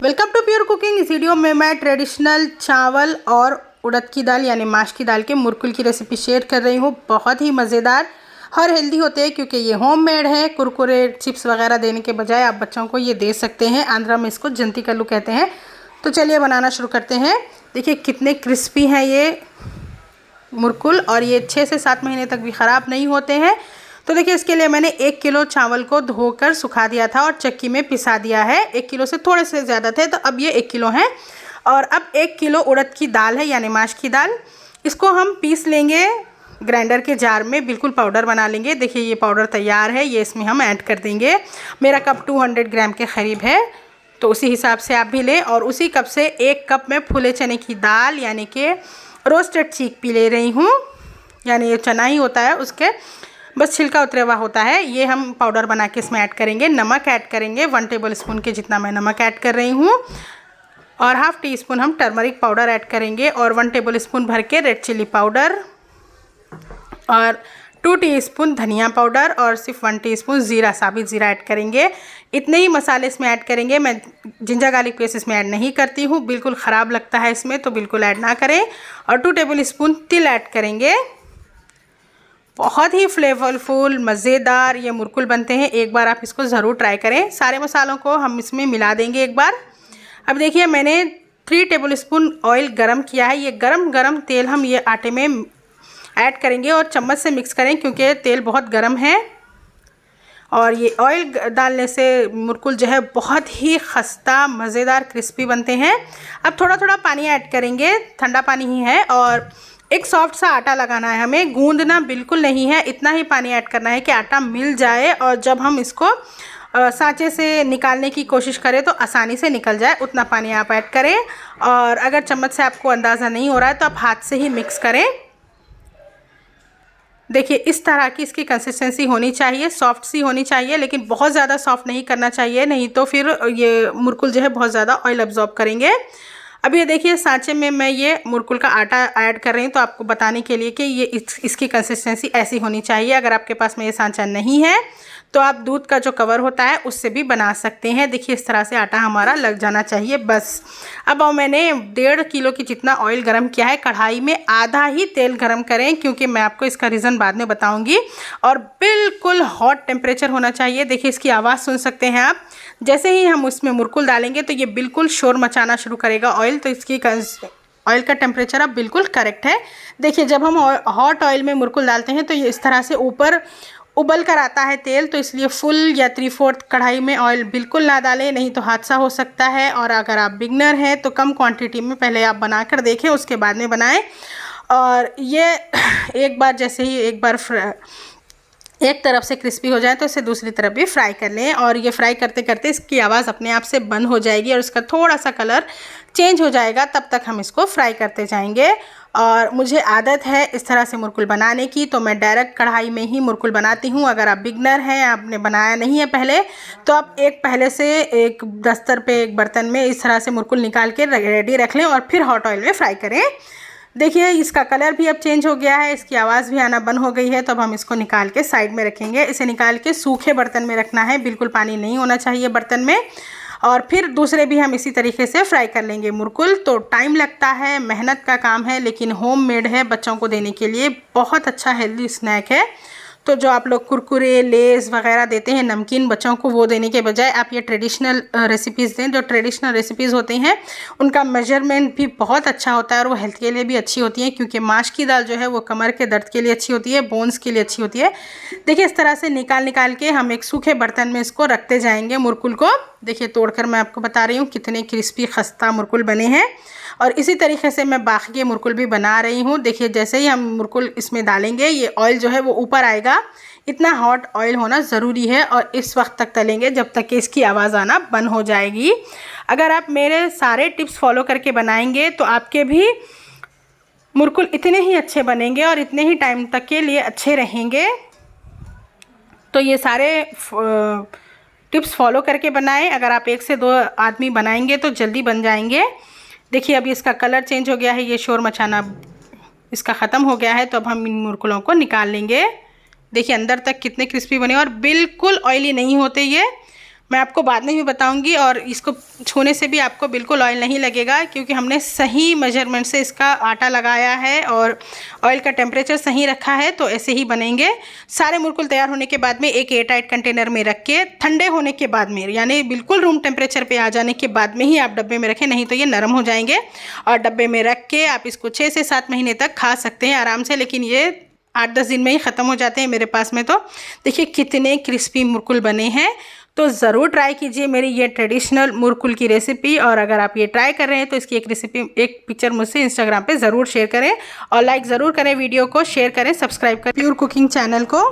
Welcome to pure cooking. इस video में मैं ट्रेडिशनल चावल और उड़द की दाल यानी माश की दाल के मुरकुल की रेसिपी शेयर कर रही हूँ। बहुत ही मज़ेदार और हेल्दी होते हैं क्योंकि ये होममेड है। कुरकुरे चिप्स वगैरह देने के बजाय आप बच्चों को ये दे सकते हैं। आंध्रा में इसको जंती कल्लू कहते हैं। तो चलिए बनाना शुरू करते हैं। देखिए कितने क्रिस्पी हैं ये मुरकुल और ये 6 से 7 महीने तक भी ख़राब नहीं होते हैं। तो देखिए इसके लिए मैंने 1 किलो चावल को धोकर सुखा दिया था और चक्की में पिसा दिया है। 1 किलो से थोड़े से ज़्यादा थे तो अब ये 1 किलो हैं। और अब 1 किलो उड़द की दाल है यानी माश की दाल, इसको हम पीस लेंगे ग्राइंडर के जार में, बिल्कुल पाउडर बना लेंगे। देखिए ये पाउडर तैयार है, ये इसमें हम ऐड कर देंगे। मेरा कप 200 ग्राम के करीब है, तो उसी हिसाब से आप भी लें। और उसी कप से 1 कप में फूले चने की दाल यानी कि रोस्टेड चिकपी ले रही हूँ, यानी ये चना ही होता है, उसके बस छिलका उतरा हुआ होता है। ये हम पाउडर बना के इसमें ऐड करेंगे। नमक ऐड करेंगे 1 टेबल स्पून के जितना मैं नमक ऐड कर रही हूँ। और हाफ़ टी स्पून हम टर्मरिक पाउडर ऐड करेंगे और 1 टेबल स्पून भर के रेड चिली पाउडर और 2 टीस्पून धनिया पाउडर और सिर्फ 1 टीस्पून ज़ीरा, साबित ज़ीरा ऐड करेंगे। इतने ही मसाले इसमें ऐड करेंगे। मैं जिंजर गार्लिक पेस्ट इसमें ऐड नहीं करती हूँ, बिल्कुल ख़राब लगता है इसमें, तो बिल्कुल ऐड ना करें। और 2 टेबल स्पून तिल ऐड करेंगे। बहुत ही फ्लेवरफुल मज़ेदार ये मुरकुल बनते हैं। एक बार आप इसको ज़रूर ट्राई करें। सारे मसालों को हम इसमें मिला देंगे एक बार। अब देखिए मैंने 3 टेबल स्पून ऑयल गरम किया है। ये गरम तेल हम ये आटे में ऐड करेंगे और चम्मच से मिक्स करें क्योंकि तेल बहुत गरम है। और ये ऑयल डालने से मुरकुल जो है बहुत ही खस्ता मज़ेदार क्रिस्पी बनते हैं। अब थोड़ा थोड़ा पानी ऐड करेंगे, ठंडा पानी ही है। और एक सॉफ्ट सा आटा लगाना है हमें, गूंदना बिल्कुल नहीं है। इतना ही पानी ऐड करना है कि आटा मिल जाए और जब हम इसको सांचे से निकालने की कोशिश करें तो आसानी से निकल जाए, उतना पानी आप ऐड करें। और अगर चम्मच से आपको अंदाज़ा नहीं हो रहा है तो आप हाथ से ही मिक्स करें। देखिए इस तरह की इसकी कंसिस्टेंसी होनी चाहिए, सॉफ्ट सी होनी चाहिए, लेकिन बहुत ज़्यादा सॉफ्ट नहीं करना चाहिए, नहीं तो फिर ये मुरकुल जो है बहुत ज़्यादा ऑयल अब्जॉर्ब करेंगे। अब ये देखिए सांचे में मैं ये मुरकुल का आटा ऐड कर रही हूँ, तो आपको बताने के लिए कि ये इसकी कंसिस्टेंसी ऐसी होनी चाहिए। अगर आपके पास में ये सांचा नहीं है तो आप दूध का जो कवर होता है उससे भी बना सकते हैं। देखिए इस तरह से आटा हमारा लग जाना चाहिए बस। अब मैंने 1.5 किलो की जितना ऑयल गरम किया है, कढ़ाई में आधा ही तेल गरम करें क्योंकि मैं आपको इसका रीज़न बाद में बताऊंगी। और बिल्कुल हॉट टेम्परेचर होना चाहिए। देखिए इसकी आवाज़ सुन सकते हैं आप। जैसे ही हम उसमें मुरकुल डालेंगे तो ये बिल्कुल शोर मचाना शुरू करेगा ऑयल, तो इसकी ऑयल का टेम्परेचर अब बिल्कुल करेक्ट है। देखिए जब हम हॉट ऑयल में मुरकुल डालते हैं तो ये इस तरह से ऊपर उबल कर आता है तेल, तो इसलिए फुल या 3/4 कढ़ाई में ऑयल बिल्कुल ना डालें, नहीं तो हादसा हो सकता है। और अगर आप बिगनर हैं तो कम क्वांटिटी में पहले आप बना कर देखें, उसके बाद में बनाएं। और ये एक बार जैसे ही एक बार एक तरफ से क्रिस्पी हो जाए तो इसे दूसरी तरफ भी फ्राई कर लें। और ये फ्राई करते करते इसकी आवाज़ अपने आप से बंद हो जाएगी और इसका थोड़ा सा कलर चेंज हो जाएगा, तब तक हम इसको फ्राई करते जाएंगे। और मुझे आदत है इस तरह से मुरकुल बनाने की, तो मैं डायरेक्ट कढ़ाई में ही मुरकुल बनाती हूँ। अगर आप बिगनर हैं, आपने बनाया नहीं है पहले, तो आप पहले से एक दस्तर पे एक बर्तन में इस तरह से मुरकुल निकाल के रेडी रख लें और फिर हॉट ऑयल में फ्राई करें। देखिए इसका कलर भी अब चेंज हो गया है, इसकी आवाज़ भी आना बंद हो गई है। तो अब हम इसको निकाल के साइड में रखेंगे। इसे निकाल के सूखे बर्तन में रखना है, बिल्कुल पानी नहीं होना चाहिए बर्तन में। और फिर दूसरे भी हम इसी तरीके से फ्राई कर लेंगे मुरकुल। तो टाइम लगता है, मेहनत का काम है, लेकिन होममेड है, बच्चों को देने के लिए बहुत अच्छा हेल्दी स्नैक है। तो जो आप लोग कुरकुरे लेस वगैरह देते हैं नमकीन बच्चों को, वो देने के बजाय आप ये ट्रेडिशनल रेसिपीज़ दें। जो ट्रेडिशनल रेसिपीज़ होती हैं उनका मेजरमेंट भी बहुत अच्छा होता है और वो हेल्थ के लिए भी अच्छी होती हैं, क्योंकि माश की दाल जो है वो कमर के दर्द के लिए अच्छी होती है, बोन्स के लिए अच्छी होती है। देखिए इस तरह से निकाल के हम एक सूखे बर्तन में इसको रखते जाएंगे मुरकुल को। देखिए तोड़कर मैं आपको बता रही हूँ कितने क्रिस्पी खस्ता मुरकुल बने हैं। और इसी तरीके से मैं बाकी के मुरकुल भी बना रही हूँ। देखिए जैसे ही हम मुरकुल इसमें डालेंगे ये ऑयल जो है वो ऊपर आएगा। इतना हॉट ऑयल होना ज़रूरी है और इस वक्त तक तलेंगे जब तक कि इसकी आवाज़ आना बंद हो जाएगी। अगर आप मेरे सारे टिप्स फॉलो करके बनाएंगे तो आपके भी मुरकुल इतने ही अच्छे बनेंगे और इतने ही टाइम तक के लिए अच्छे रहेंगे। तो ये सारे टिप्स फॉलो करके बनाएं। अगर आप 1 से 2 आदमी बनाएंगे तो जल्दी बन जाएंगे। देखिए अभी इसका कलर चेंज हो गया है, ये शोर मचाना इसका ख़त्म हो गया है। तो अब हम इन मुरकुलों को निकाल लेंगे। देखिए अंदर तक कितने क्रिस्पी बने और बिल्कुल ऑयली नहीं होते ये, मैं आपको बाद में भी बताऊंगी। और इसको छूने से भी आपको बिल्कुल ऑयल नहीं लगेगा, क्योंकि हमने सही मेजरमेंट से इसका आटा लगाया है और ऑयल का टेम्परेचर सही रखा है, तो ऐसे ही बनेंगे। सारे मुरकुल तैयार होने के बाद में एक एयर टाइट कंटेनर में रख के ठंडे होने के बाद में, यानी बिल्कुल रूम टेम्परेचर पे आ जाने के बाद में ही आप डब्बे में रखें, नहीं तो ये नरम हो जाएंगे। और डब्बे में रख के आप इसको 6 से 7 महीने तक खा सकते हैं आराम से, लेकिन ये 8-10 दिन में ही ख़त्म हो जाते हैं मेरे पास में। तो देखिए कितने क्रिस्पी मुरकुल बने हैं। तो ज़रूर ट्राई कीजिए मेरी ये ट्रेडिशनल मुरकुल की रेसिपी। और अगर आप ये ट्राई कर रहे हैं तो इसकी एक रेसिपी, एक पिक्चर मुझसे इंस्टाग्राम पे ज़रूर शेयर करें और लाइक ज़रूर करें वीडियो को, शेयर करें, सब्सक्राइब करें प्योर कुकिंग चैनल को।